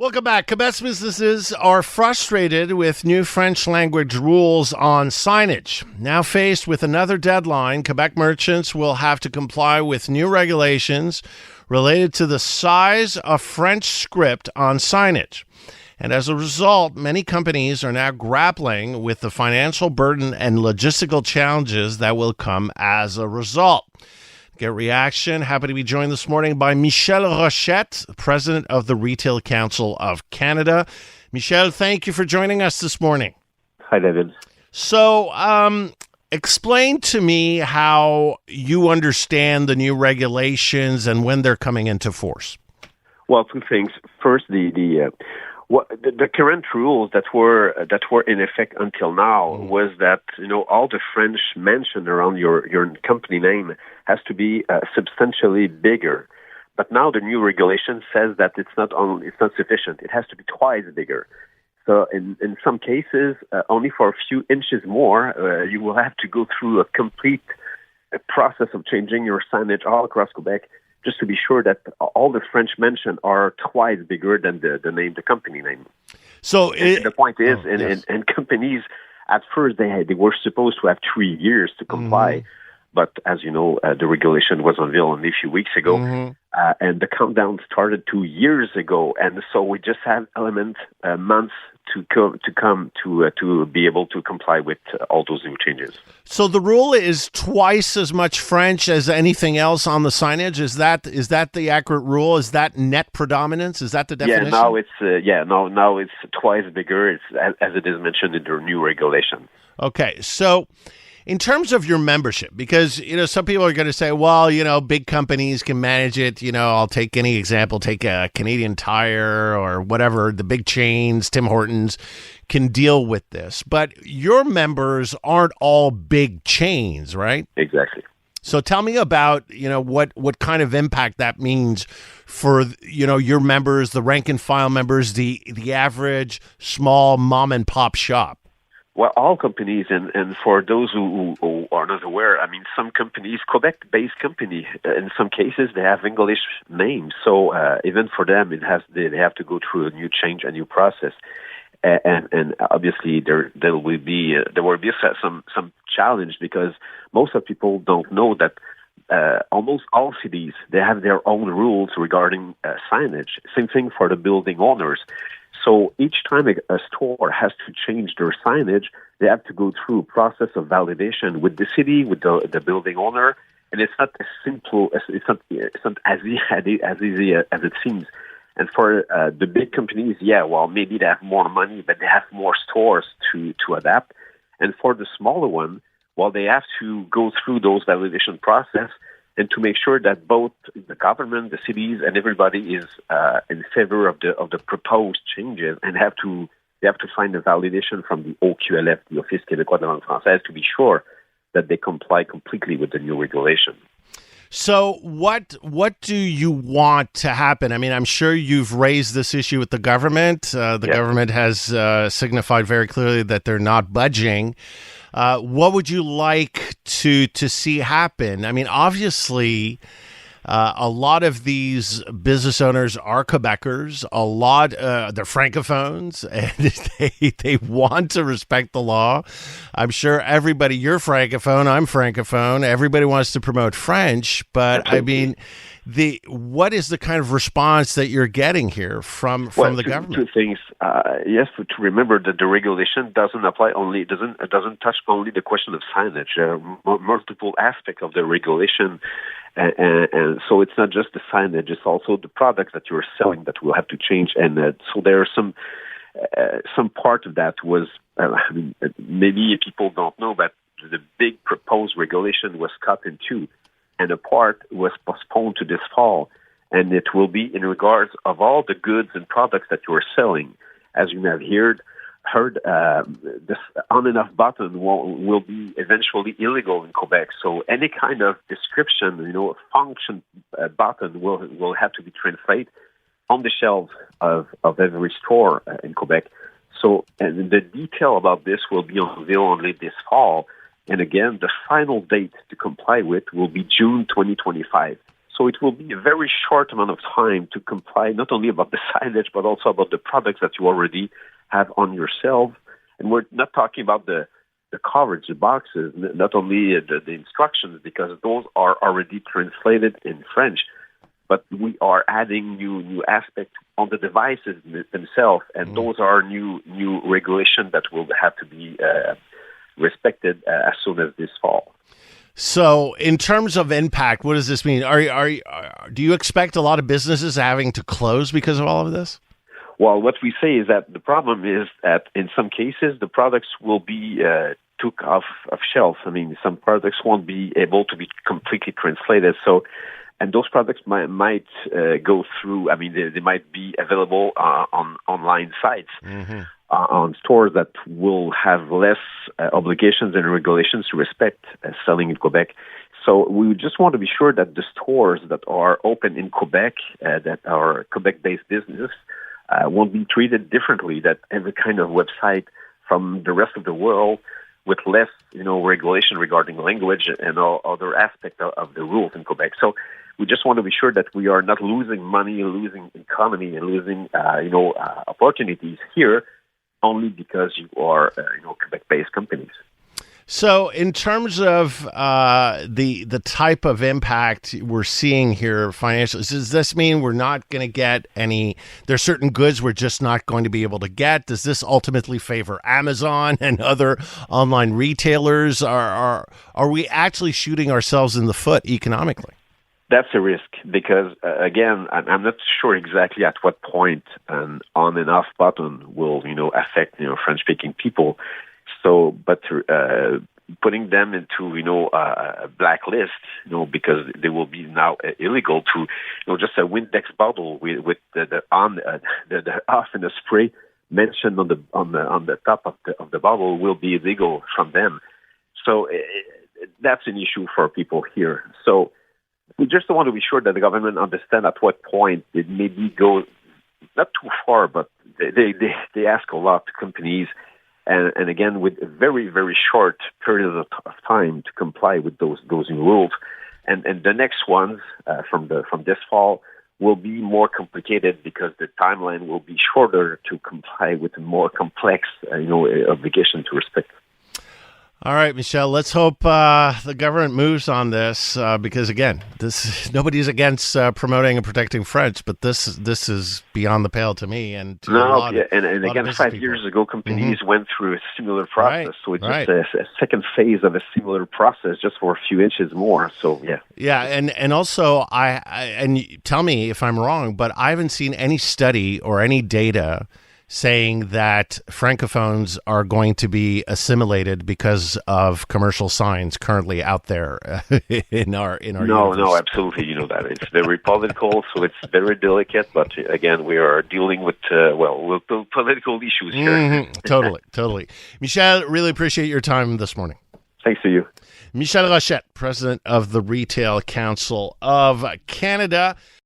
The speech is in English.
Welcome back. Quebec businesses are frustrated with new French language rules on signage. Now faced with another deadline, Quebec merchants will have to comply with new regulations related to the size of French script on signage. And as a result, many companies are now grappling with the financial burden and logistical challenges that will come as a result. Get reaction. Happy to be joined this morning by Michel Rochette, president of the Retail Council of Canada. Michel, thank you for joining us this morning. Hi, David. So, explain to me how you understand the new regulations and when they're coming into force. Well, two things. First, the current rules that were in effect until now was that all the French mentioned around your company name has to be substantially bigger. But now the new regulation says that it's not sufficient. It has to be twice bigger. So in some cases, only for a few inches more, you will have to go through a complete process of changing your signage all across Quebec, just to be sure that all the French mentioned are twice bigger than the company name. So the point is, in companies, at first they were supposed to have 3 years to comply. Mm-hmm. But as you know, the regulation was unveiled only a few weeks ago, and the countdown started 2 years ago. And so we just have months to be able to comply with all those new changes. So the rule is twice as much French as anything else on the signage. Is that the accurate rule? Is that net predominance? Is that the definition? Now it's twice bigger. It's as it is mentioned in the new regulation. Okay, so in terms of your membership, because, some people are going to say, well, big companies can manage it. I'll take any example, take a Canadian Tire or whatever, the big chains, Tim Hortons can deal with this. But your members aren't all big chains, right? Exactly. So tell me about, what kind of impact that means for, your members, the rank and file members, the average small mom and pop shop. Well, all companies, and for those who are not aware, some companies, Quebec-based companies, in some cases, they have English names. So even for them, they have to go through a new process. And obviously, there will be some challenge because most of people don't know that almost all cities, they have their own rules regarding signage. Same thing for the building owners. So each time a store has to change their signage, they have to go through a process of validation with the city, with the building owner, and it's not as simple it's not as easy as it seems. And for the big companies, maybe they have more money, but they have more stores to adapt. And for the smaller one, they have to go through those validation process and to make sure that both the government, the cities, and everybody is in favor of the proposed changes, and they have to find a validation from the OQLF, the Office Québécois de la langue française, to be sure that they comply completely with the new regulation. So what do you want to happen? I'm sure you've raised this issue with the government. The government has signified very clearly that they're not budging. What would you like to see happen? Obviously, a lot of these business owners are Quebecers. A lot, they're Francophones, and they want to respect the law. I'm sure everybody, you're Francophone, I'm Francophone. Everybody wants to promote French, but what is the kind of response that you're getting here from the government? Two things. Yes, to remember that the regulation doesn't touch only the question of signage. There are multiple aspects of the regulation, and so it's not just the signage; it's also the products that you're selling that will have to change. And so there are some part of that was maybe people don't know, but the big proposed regulation was cut in two. And a part was postponed to this fall, and it will be in regards of all the goods and products that you are selling. As you may have heard, this on and off button will be eventually illegal in Quebec. So any kind of description, function button will have to be translated on the shelves of every store in Quebec. So, and the detail about this will be unveiled only this fall. And again, the final date to comply with will be June 2025. So it will be a very short amount of time to comply, not only about the signage, but also about the products that you already have on your shelf. And we're not talking about the coverage, the boxes, not only the instructions, because those are already translated in French, but we are adding new aspects on the devices themselves, and those are new regulations that will have to be respected as soon as this fall. So, in terms of impact, what does this mean? Do you expect a lot of businesses having to close because of all of this? Well, what we say is that the problem is that in some cases the products will be took off of shelf. I mean, some products won't be able to be completely translated. So, and those products might go through. I mean, they might be available on online sites, on stores that will have less obligations and regulations to respect selling in Quebec. So we just want to be sure that the stores that are open in Quebec, that are Quebec-based business, won't be treated differently. That every kind of website from the rest of the world with less, regulation regarding language and all other aspects of the rules in Quebec. So we just want to be sure that we are not losing money, losing economy, and losing, opportunities here only because you are, Quebec-based companies. So, in terms of the type of impact we're seeing here financially, does this mean we're not going to get any? There's certain goods we're just not going to be able to get. Does this ultimately favor Amazon and other online retailers? Are we actually shooting ourselves in the foot economically? That's a risk because, again, I'm not sure exactly at what point an on and off button will, affect, French-speaking people. So, but putting them into, a blacklist, because they will be now illegal to, just a Windex bottle with the off and the spray mentioned on the top of the bottle will be illegal from them. So that's an issue for people here. So we just want to be sure that the government understand at what point it maybe go not too far, but they ask a lot to companies. And again, with a very, very short period of time to comply with those new rules, and the next ones from this fall will be more complicated because the timeline will be shorter to comply with a more complex, obligation to respect. All right, Michel, let's hope the government moves on this because, again, nobody's against promoting and protecting French, but this is beyond the pale to me. And to and again, 5 years ago, companies went through a similar process. Right, so it's just a second phase of a similar process, just for a few inches more. So, yeah. Yeah, and also, and tell me if I'm wrong, but I haven't seen any study or any data saying that Francophones are going to be assimilated because of commercial signs currently out there in our universe. No, absolutely. You know that it's very political, so it's very delicate. But again, we are dealing with with political issues here. Totally. Michel, really appreciate your time this morning. Thanks to you, Michel Rochette, president of the Retail Council of Canada.